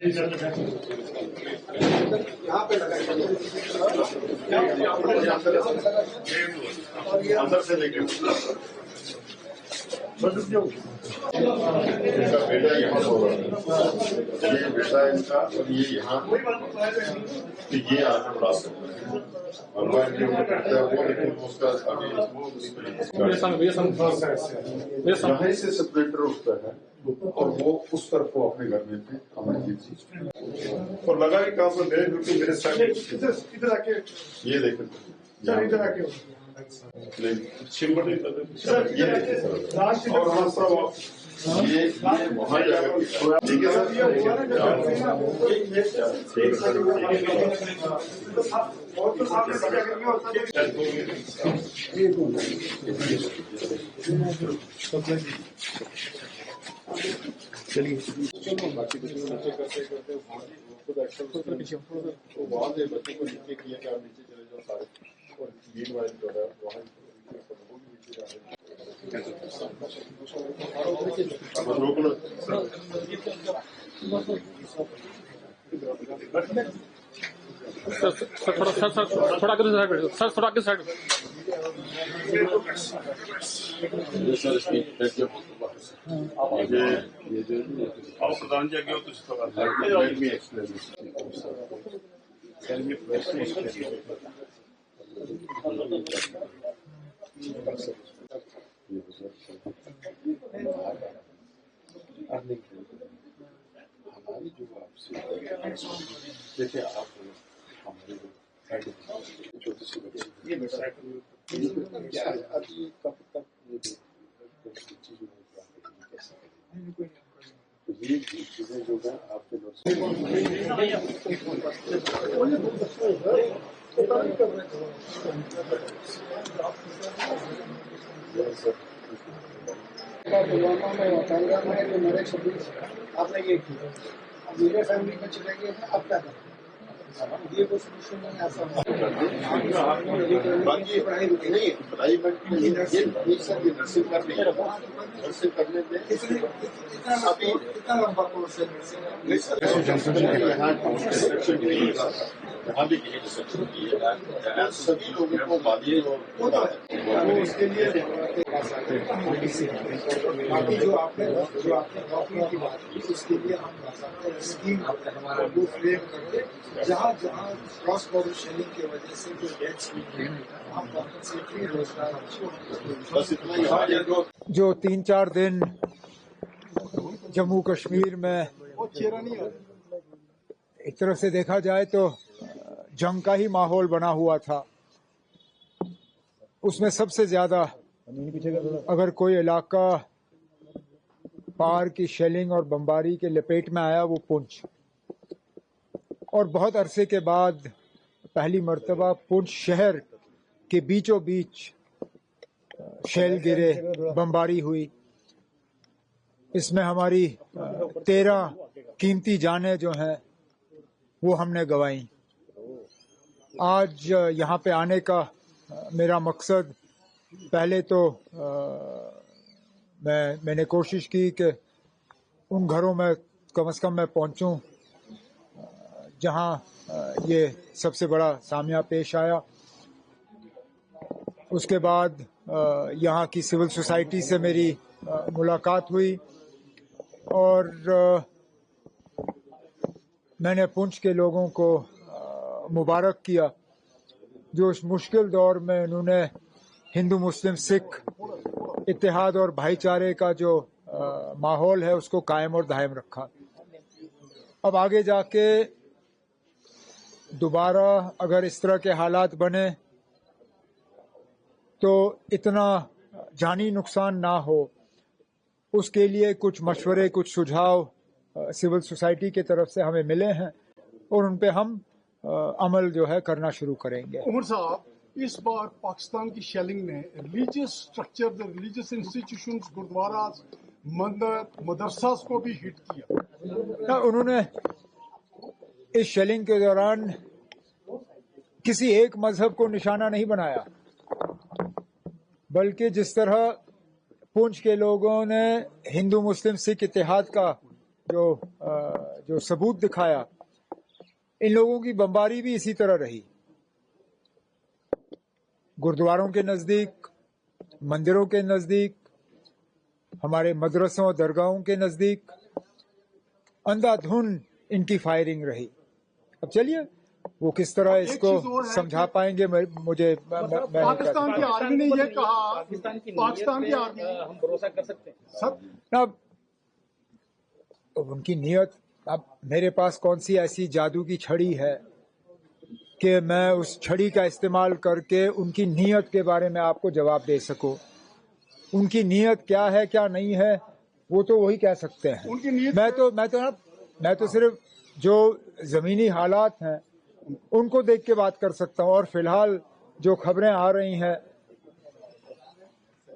यहाँ पे अंदर से लेके इनका बेटा यहाँ सो रहा है, ये बेटा इनका, और ये यहाँ ये आगे बढ़ा सकता है और वो इनके ऊपर करता है वो, लेकिन उसका अभी यहाँ से सेपरेटर उठता है और वो उस तरफ को अपने घर में थे अमरजीत जी, और लगा कि काम पर मेरे बिल्कुल मेरे साथ इधर आके ये देखें इधर आके ये और ये वहाँ जाकर ठीक है सर। चलिए बाकी बच्चे करते करते खुद एक्शन तो वहाँ से बच्चों को नीचे किया कि आप नीचे चले जाओ सारे, और लीड वाइज जो है वहाँ नीचे जा रहे हैं। थोड़ा आगे साइड सर, थोड़ा आगे साइड ये जो आप प्रधान जी आगे हो तो हमारी जो आपसे देखिए, आप हमारे छोटे से बच्चे अभी कब तक ये चीज कैसे, तो ये चीजें जो है आपके पुलवामा में पहलगाम में जो मेरे 26 आपने ये किया, मेरे फैमिली में चले गए थे, अब क्या करें? ये कोई सोल्यूशन नहीं आ सकता। बाकी पढ़ाई नहीं है, पढ़ाई नर्सिंग करनी है, नर्सिंग करने में अभी कितना लंबा कोर्स है नर्सिंग? यहाँ भी कहीं डिस्ट्रक्शन की है, सभी लोगों को बाधित वो उसके लिए बाकी जो आपने डॉक्यूमेंट की बात की, उसके लिए हम स्कीम हमारा वो फ्रेम करके जहाँ क्रॉस बॉर्डर शेयरिंग की वजह से जो डेथ्स हुई है, हम कॉम्पनसेटरी रोजगार जो 3-4 दिन जम्मू कश्मीर में एक तरफ से देखा जाए तो जंग का ही माहौल बना हुआ था। उसमें सबसे ज्यादा अगर कोई इलाका पार की शेलिंग और बमबारी के लपेट में आया वो पुंछ, और बहुत अरसे के बाद पहली मर्तबा पुंछ शहर के बीचों बीच शेल गिरे, बमबारी हुई। इसमें हमारी 13 कीमती जानें जो हैं वो हमने गंवाई। आज यहाँ पे आने का मेरा मकसद, पहले तो मैंने कोशिश की कि उन घरों में कम से कम मैं पहुंचूं जहां ये सबसे बड़ा सामिया पेश आया। उसके बाद यहाँ की सिविल सोसाइटी से मेरी मुलाकात हुई और मैंने पुंछ के लोगों को मुबारक किया जो इस मुश्किल दौर में उन्होंने हिंदू मुस्लिम सिख इत्तेहाद और भाईचारे का जो माहौल है उसको कायम और दायम रखा। अब आगे जाके दोबारा अगर इस तरह के हालात बने तो इतना जानी नुकसान ना हो, उसके लिए कुछ मशवरे, कुछ सुझाव सिविल सोसाइटी की तरफ से हमें मिले हैं और उन पे हम अमल जो है करना शुरू करेंगे। उमर साहब, इस बार पाकिस्तान की शेलिंग ने religious structure, religious institutions, gurdwara, मंदिर, मदरसा को भी हिट किया। उन्होंने इस शेलिंग के दौरान किसी एक मजहब को निशाना नहीं बनाया, बल्कि जिस तरह पुंछ के लोगों ने हिंदू मुस्लिम सिख इत्तेहाद का जो सबूत दिखाया, इन लोगों की बमबारी भी इसी तरह रही। गुरुद्वारों के नजदीक, मंदिरों के नजदीक, हमारे मदरसों दरगाहों के नजदीक अंधाधुंध इनकी फायरिंग रही। अब चलिए वो किस तरह इसको समझा पाएंगे, मुझे पाकिस्तान की आर्मी ने यह कहा, पाकिस्तान की आर्मी, हम भरोसा कर सकते हैं अब उनकी नीयत, अब मेरे पास कौन सी ऐसी जादू की छड़ी है कि मैं उस छड़ी का इस्तेमाल करके उनकी नीयत के बारे में आपको जवाब दे सकूं। उनकी नीयत क्या है क्या नहीं है वो तो वही कह सकते हैं। उनकी नीयत मैं तो सिर्फ जो जमीनी हालात हैं उनको देख के बात कर सकता हूं। और फिलहाल जो खबरें आ रही हैं,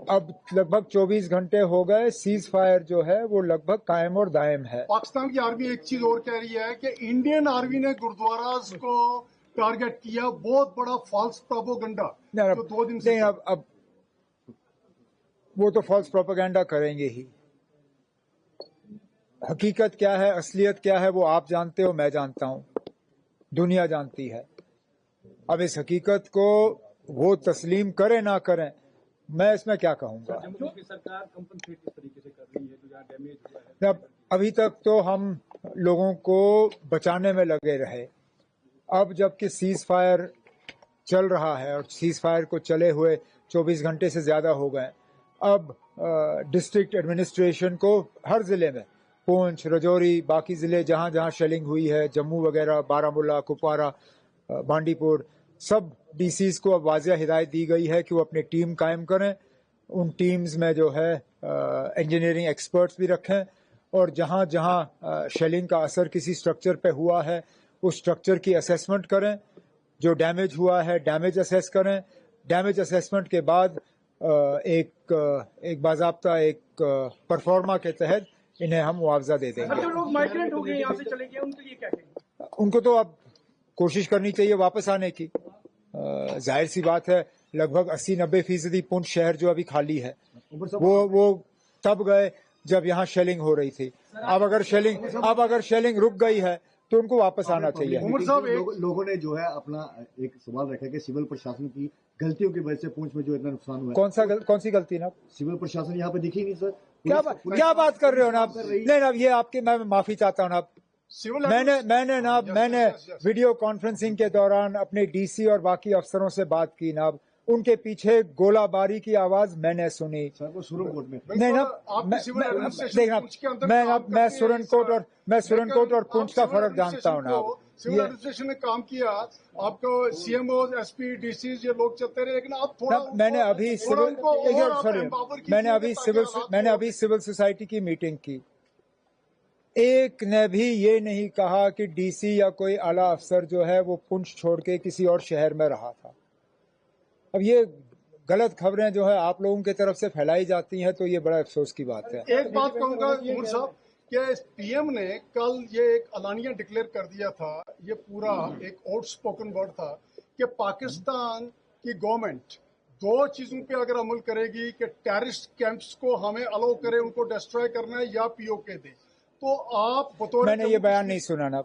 अब लगभग 24 घंटे हो गए, सीज फायर जो है वो लगभग कायम और दायम है। पाकिस्तान की आर्मी एक चीज और कह रही है कि इंडियन आर्मी ने गुरुद्वारा को टारगेट किया, बहुत बड़ा फॉल्स प्रोपेगेंडा जो 2 दिन से। अब वो तो फॉल्स प्रोपेगेंडा करेंगे ही। हकीकत क्या है, असलियत क्या है, वो आप जानते हो, मैं जानता हूं, दुनिया जानती है। अब इस हकीकत को वो तस्लीम करें ना करें, मैं इसमें क्या कहूंगा। सरकार कंपनसेट किस तरीके से कर रही है जो यहाँ डैमेज हुआ है? अभी तक तो हम लोगों को बचाने में लगे रहे। अब जबकि सीज फायर चल रहा है और सीज फायर को चले हुए 24 घंटे से ज्यादा हो गए, अब डिस्ट्रिक्ट एडमिनिस्ट्रेशन को हर जिले में, पुंछ, रजौरी, बाकी जिले जहां जहां शेलिंग हुई है, जम्मू वगैरह, बारामूला, कुपवारा, बांडीपुर, सब डीसीज को अब वाज़िया हिदायत दी गई है कि वो अपनी टीम कायम करें। उन टीम्स में जो है इंजीनियरिंग एक्सपर्ट्स भी रखें और जहां जहां शेलिंग का असर किसी स्ट्रक्चर पे हुआ है उस स्ट्रक्चर की असेसमेंट करें। जो डैमेज हुआ है डैमेज असेस करें। डैमेज असेसमेंट के बाद एक बाज़ाब्ता एक परफॉर्मा के तहत इन्हें हम मुआवजा दे देंगे। जो लोग माइग्रेंट हो गए यहाँ से चले गए उनके लिए क्या कहेंगे? उनको तो अब कोशिश करनी चाहिए वापस आने की। जाहिर सी बात है, लगभग 80-90% पुंछ शहर जो अभी खाली है वो तब गए जब यहाँ शेलिंग हो रही थी। अब अगर शेलिंग रुक गई है तो उनको वापस आना चाहिए। उमर साहब, लोगों ने जो है अपना एक सवाल रखा कि सिविल प्रशासन की गलतियों की वजह से पुंछ में जो इतना नुकसान हुआ है। कौन सी गलती ना? सिविल प्रशासन यहाँ पे दिखी नहीं सर। क्या बात कर रहे हो ना आप? नहीं ना, ये आपके, मैं माफी चाहता हूँ ना। मैंने वीडियो कॉन्फ्रेंसिंग के दौरान अपने डीसी और बाकी अफसरों से बात की ना, उनके पीछे गोलाबारी की आवाज मैंने सुनी। सर वो सुरनकोट में नहीं ना, देखना, मैं सुरनकोट और पुंछ का फर्क जानता हूँ ना। सिविल एडमिनिस्ट्रेशन ने काम किया, आपको सीएमओ, एसपी, डीसी ये लोग चलते रहे, लेकिन अब थोड़ा मैंने अभी सिविल सोसाइटी की मीटिंग की। एक ने भी ये नहीं कहा कि डीसी या कोई आला अफसर जो है वो पुंछ छोड़ के किसी और शहर में रहा था। अब ये गलत खबरें जो है आप लोगों की तरफ से फैलाई जाती हैं तो ये बड़ा अफसोस की बात है। एक बात कहूंगा उमर साहब कि पीएम ने कल ये एक अलानिया डिक्लेयर कर दिया था, ये पूरा एक आउट स्पोकन वर्ड था कि पाकिस्तान की गवर्नमेंट 2 चीजों पे अगर अमल करेगी कि टेररिस्ट कैंप्स को हमें अलाउ करे, उनको डिस्ट्रॉय करना है या पीओके दे, तो आप बतौर, मैंने ये बयान नहीं सुना ना।